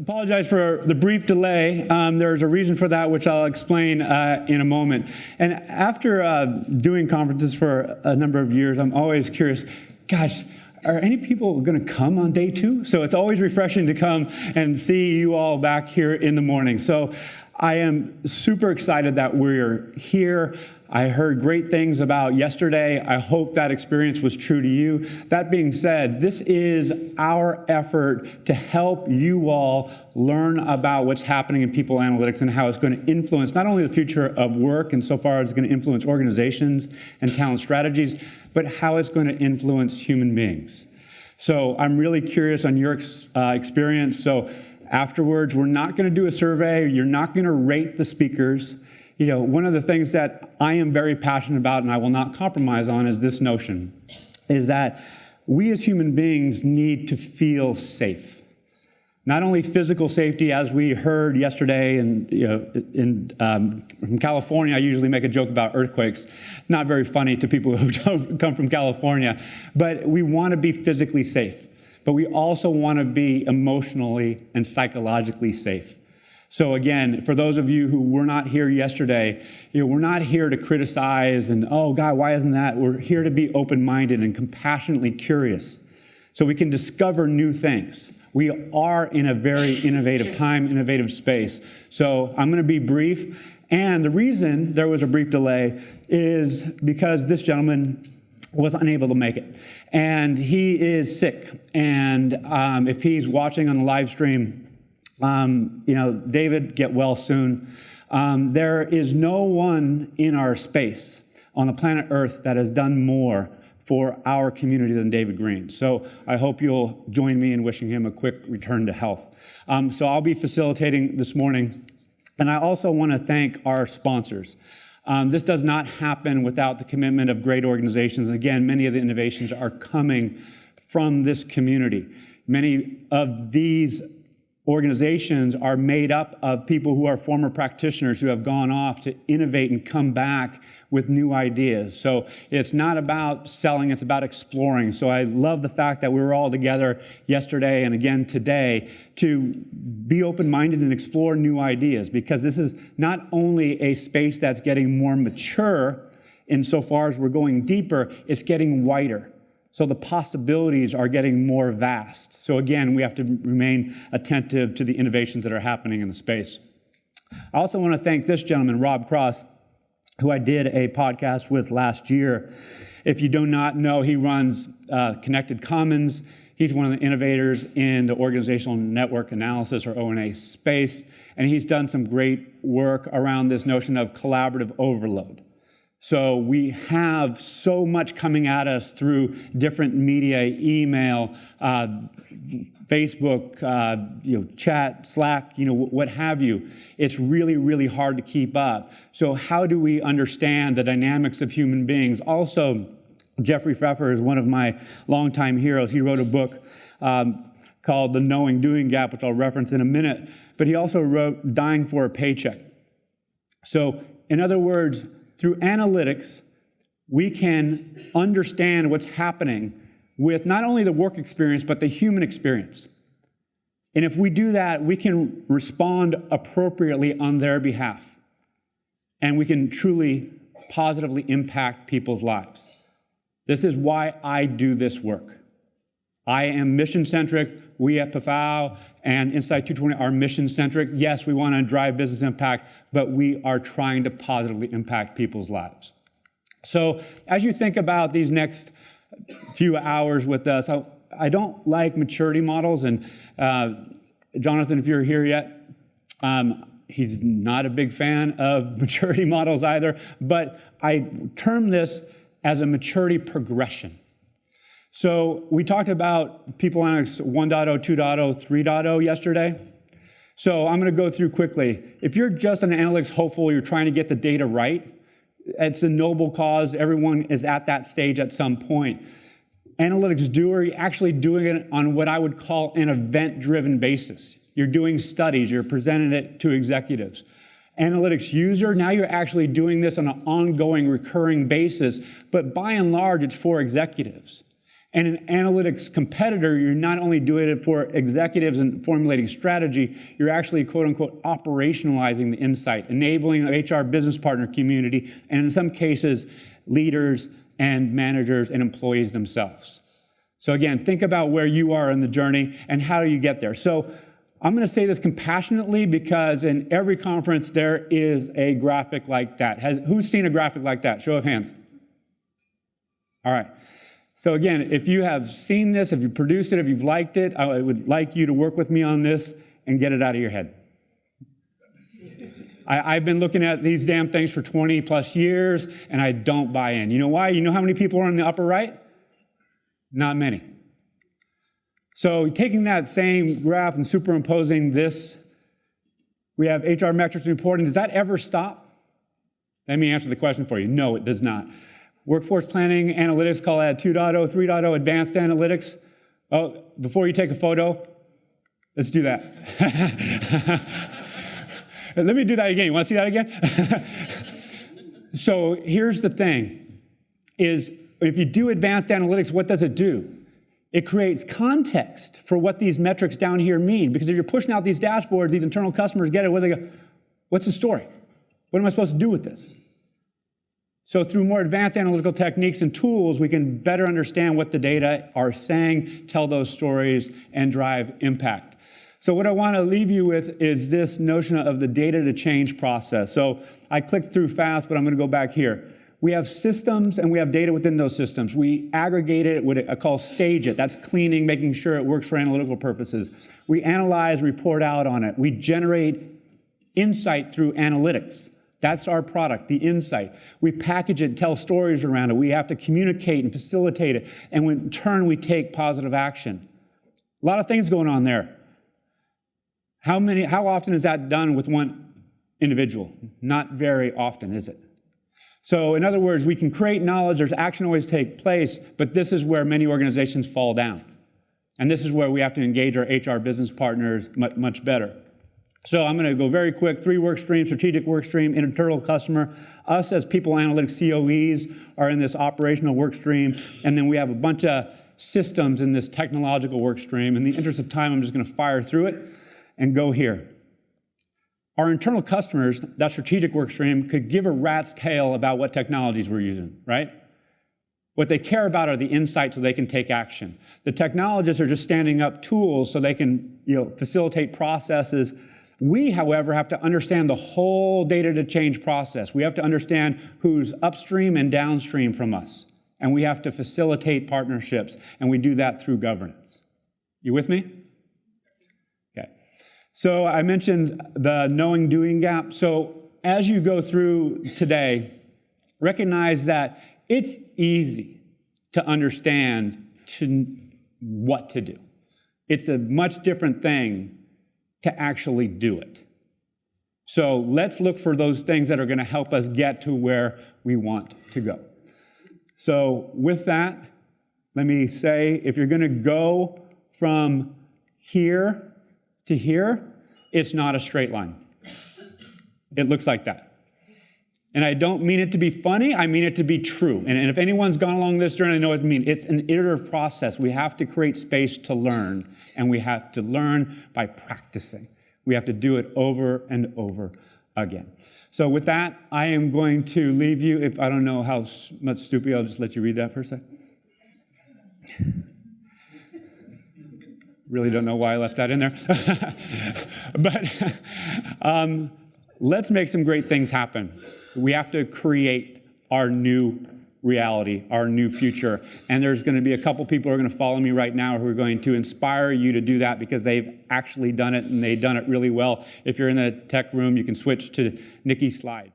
Apologize for the brief delay. There's a reason for that, which I'll explain in a moment. And after doing conferences for a number of years, I'm always curious, gosh, are any people going to come on day 2? So it's always refreshing to come and see you all back here in the morning. So I am super excited that we're here. I heard great things about yesterday. I hope that experience was true to you. That being said, this is our effort to help you all learn about what's happening in people analytics and how it's going to influence not only the future of work and so far as it's going to influence organizations and talent strategies, but how it's going to influence human beings. So I'm really curious on your experience. So afterwards, we're not going to do a survey. You're not going to rate the speakers. You know, one of the things that I am very passionate about and I will not compromise on is this notion, is that we as human beings need to feel safe. Not only physical safety, as we heard yesterday, and from California, I usually make a joke about earthquakes. Not very funny to people who don't come from California, but we want to be physically safe. But we also want to be emotionally and psychologically safe. So again, for those of you who were not here yesterday, we're not here to criticize and, oh God, why isn't that? We're here to be open-minded and compassionately curious so we can discover new things. We are in a very innovative time, innovative space. So I'm going to be brief. And the reason there was a brief delay is because this gentleman was unable to make it. And he is sick. And if he's watching on the live stream, David, get well soon. There is no one in our space on the planet Earth that has done more for our community than David Green. So I hope you'll join me in wishing him a quick return to health. So I'll be facilitating this morning. And I also want to thank our sponsors. This does not happen without the commitment of great organizations. And again, many of the innovations are coming from this community. Many of these organizations are made up of people who are former practitioners who have gone off to innovate and come back with new ideas. So it's not about selling, it's about exploring. So I love the fact that we were all together yesterday and again today to be open-minded and explore new ideas, because this is not only a space that's getting more mature insofar as we're going deeper, it's getting wider. So the possibilities are getting more vast. So again, we have to remain attentive to the innovations that are happening in the space. I also want to thank this gentleman, Rob Cross, who I did a podcast with last year. If you do not know, he runs Connected Commons. He's one of the innovators in the organizational network analysis, or O&A space, and he's done some great work around this notion of collaborative overload. So we have so much coming at us through different media, email, Facebook, chat, Slack, what have you. It's really, really hard to keep up. So how do we understand the dynamics of human beings? Also, Jeffrey Pfeffer is one of my longtime heroes. He wrote a book called The Knowing-Doing Gap, which I'll reference in a minute. But he also wrote Dying for a Paycheck. So in other words, through analytics, we can understand what's happening with not only the work experience, but the human experience. And if we do that, we can respond appropriately on their behalf. And we can truly positively impact people's lives. This is why I do this work. I am mission-centric. We at PAFOW and Insight 220 are mission-centric. Yes, we want to drive business impact, but we are trying to positively impact people's lives. So as you think about these next few hours with us, I don't like maturity models. And Jonathan, if you're here yet, he's not a big fan of maturity models either, but I term this as a maturity progression. So we talked about people analytics 1.0, 2.0, 3.0 yesterday. So I'm going to go through quickly. If you're just an analytics hopeful, you're trying to get the data right, it's a noble cause. Everyone is at that stage at some point. Analytics doer, you're actually doing it on what I would call an event-driven basis. You're doing studies, you're presenting it to executives. Analytics user, now you're actually doing this on an ongoing, recurring basis, but by and large, it's for executives. And an analytics competitor, you're not only doing it for executives and formulating strategy, you're actually, quote unquote, operationalizing the insight, enabling the HR business partner community, and in some cases, leaders and managers and employees themselves. So again, think about where you are in the journey and how do you get there. So I'm going to say this compassionately because in every conference there is a graphic like that. Who's seen a graphic like that? Show of hands. All right. So again, if you have seen this, if you produced it, if you've liked it, I would like you to work with me on this and get it out of your head. I've been looking at these damn things for 20 plus years and I don't buy in. You know why? You know how many people are in the upper right? Not many. So taking that same graph and superimposing this, we have HR metrics reporting. Does that ever stop? Let me answer the question for you. No, it does not. Workforce planning analytics, call that 2.0, 3.0 advanced analytics. Oh, before you take a photo, let's do that. Let me do that again. You want to see that again? So here's the thing, is if you do advanced analytics, what does it do? It creates context for what these metrics down here mean. Because if you're pushing out these dashboards, these internal customers get it, where they go, what's the story? What am I supposed to do with this? So through more advanced analytical techniques and tools, we can better understand what the data are saying, tell those stories, and drive impact. So what I want to leave you with is this notion of the data to change process. So I clicked through fast, but I'm going to go back here. We have systems and we have data within those systems. We aggregate it, what I call stage it. That's cleaning, making sure it works for analytical purposes. We analyze, report out on it. We generate insight through analytics. That's our product, the insight. We package it, tell stories around it. We have to communicate and facilitate it. And in turn, we take positive action. A lot of things going on there. How often is that done with one individual? Not very often, is it? So in other words, we can create knowledge, there's action always take place, but this is where many organizations fall down. And this is where we have to engage our HR business partners much better. So I'm going to go very quick. 3 work streams: strategic work stream, internal customer. Us as people analytics COEs are in this operational work stream. And then we have a bunch of systems in this technological work stream. In the interest of time, I'm just going to fire through it and go here. Our internal customers, that strategic work stream, could give a rat's tail about what technologies we're using, right? What they care about are the insights so they can take action. The technologists are just standing up tools so they can, facilitate processes. We, however, have to understand the whole data to change process. We have to understand who's upstream and downstream from us. And we have to facilitate partnerships, and we do that through governance. You with me? Okay. So I mentioned the knowing-doing gap. So as you go through today, recognize that it's easy to understand what to do. It's a much different thing to actually do it. So let's look for those things that are going to help us get to where we want to go. So with that, let me say, if you're going to go from here to here, it's not a straight line. It looks like that. And I don't mean it to be funny, I mean it to be true. And if anyone's gone along this journey, they know what I mean. It's an iterative process. We have to create space to learn, and we have to learn by practicing. We have to do it over and over again. So with that, I am going to leave you. If I don't know how much stupid, I'll just let you read that for a sec. Really don't know why I left that in there. But let's make some great things happen. We have to create our new reality, our new future. And there's going to be a couple people who are going to follow me right now who are going to inspire you to do that because they've actually done it, and they've done it really well. If you're in the tech room, you can switch to Nikki's slide.